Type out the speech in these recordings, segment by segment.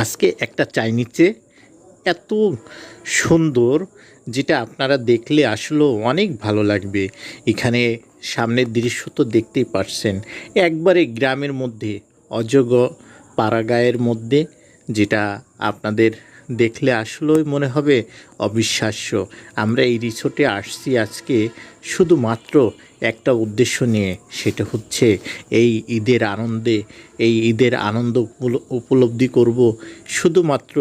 আজকে একটা চাইনিজে এত সুন্দর, যেটা আপনারা দেখলে আসলেও অনেক ভালো লাগবে। এখানে সামনের দৃশ্য তো দেখতেই পারছেন, একবারে গ্রামের মধ্যে, অজগর পাড়াগাঁয়ের মধ্যে, যেটা আপনাদের দেখলে আসলেই মনে হবে অবিশ্বাস্য। আমরা এই রিসোর্টে আসছি আজকে শুধুমাত্র একটা উদ্দেশ্য নিয়ে, সেটা হচ্ছে এই ঈদের আনন্দে, এই ঈদের আনন্দ উপলব্ধি করব শুধুমাত্র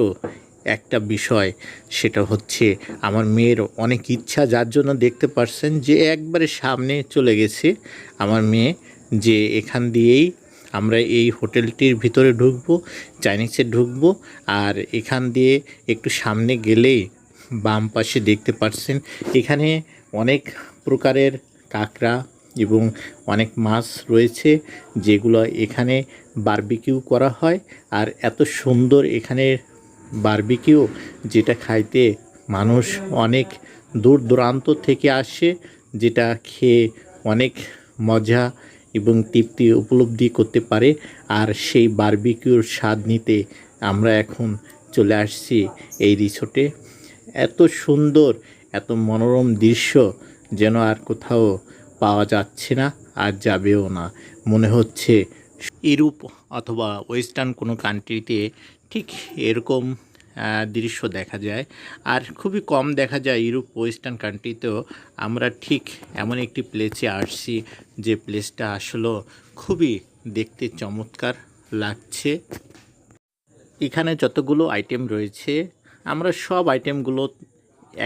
একটা বিষয়, সেটা হচ্ছে আমার মেয়ের অনেক ইচ্ছা, যার জন্য দেখতে পাচ্ছেন যে একবারে সামনে চলে গেছে আমার মেয়ে, যে এখান দিয়েই আমরা এই হোটেলটির ভিতরে ঢুকবো, চাইনিজে ঢুকবো। আর এখান দিয়ে একটু সামনে গেলেই বাম পাশে দেখতে পাচ্ছেন এখানে অনেক প্রকারের কাঁকড়া এবং অনেক মাছ রয়েছে, যেগুলো এখানে বারবিকিউ করা হয়। আর এত সুন্দর এখানে বারবিকিউ, যেটা খাইতে মানুষ অনেক দূর দূরান্ত থেকে আসে, যেটা খেয়ে অনেক মজা এবং তৃপ্তি উপলব্ধি করতে পারে। আর সেই বারবিকিউর স্বাদ নিতে আমরা এখন চলে আসছি এই রিসোর্টে। এত সুন্দর, এত মনোরম দৃশ্য যেন আর কোথাও পাওয়া যাচ্ছে না, আর যাবেও না। মনে হচ্ছে ইউরোপ অথবা ওয়েস্টার্ন কোনো কান্ট্রিতে ঠিক এরকম দৃশ্য দেখা যায়। আর খুবই কম দেখা যায় ইউরোপ ওয়েস্টার্ন কান্ট্রিতেও। আমরা ঠিক এমন একটি প্লেসে আসছি, যে প্লেসটা আসলে খুবই দেখতে চমৎকার লাগছে। এখানে যতগুলো আইটেম রয়েছে, আমরা সব আইটেমগুলো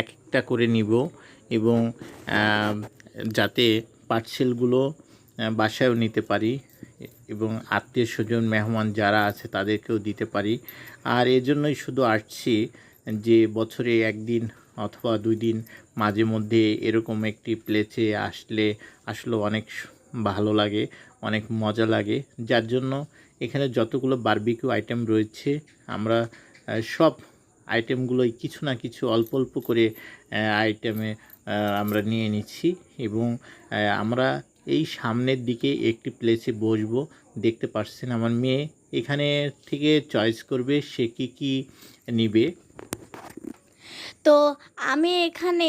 এক একটা করে নিব, এবং যাতে পার্সেলগুলো বাসায়ও নিতে পারি, এবং আত্মীয় স্বজন মেহমান যারা আছে তাদেরকেও দিতে পারি। আর এজন্যই শুধু আসছি যে বছরে একদিন অথবা 2 দিন মাঝে মধ্যে এরকম একটি প্লেসে আসলে অনেক ভালো লাগে, অনেক মজা লাগে। যার জন্য এখানে যতগুলো বারবিকিউ আইটেম রয়েছে, আমরা সব আইটেমগুলোই কিছু না কিছু অল্প অল্প করে আইটেমে আমরা নিয়ে নিচ্ছি। এবং আমরা এই সামনের দিকে একটি প্লেসে বসবো। দেখতে পাচ্ছেন আমার মেয়ে এখানে থেকে চয়েস করবে সে কী কী নিবে। তো আমি এখানে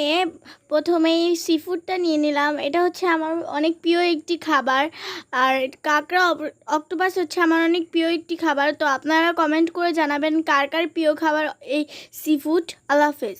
প্রথমেই সি ফুডটা নিয়ে নিলাম। এটা হচ্ছে আমার অনেক প্রিয় একটি খাবার। আর কাঁকড়া অক্টোপাস হচ্ছে আমার অনেক প্রিয় একটি খাবার। তো আপনারা কমেন্ট করে জানাবেন কার কার প্রিয় খাবার এই সি ফুড। আল্লাহ হাফেজ।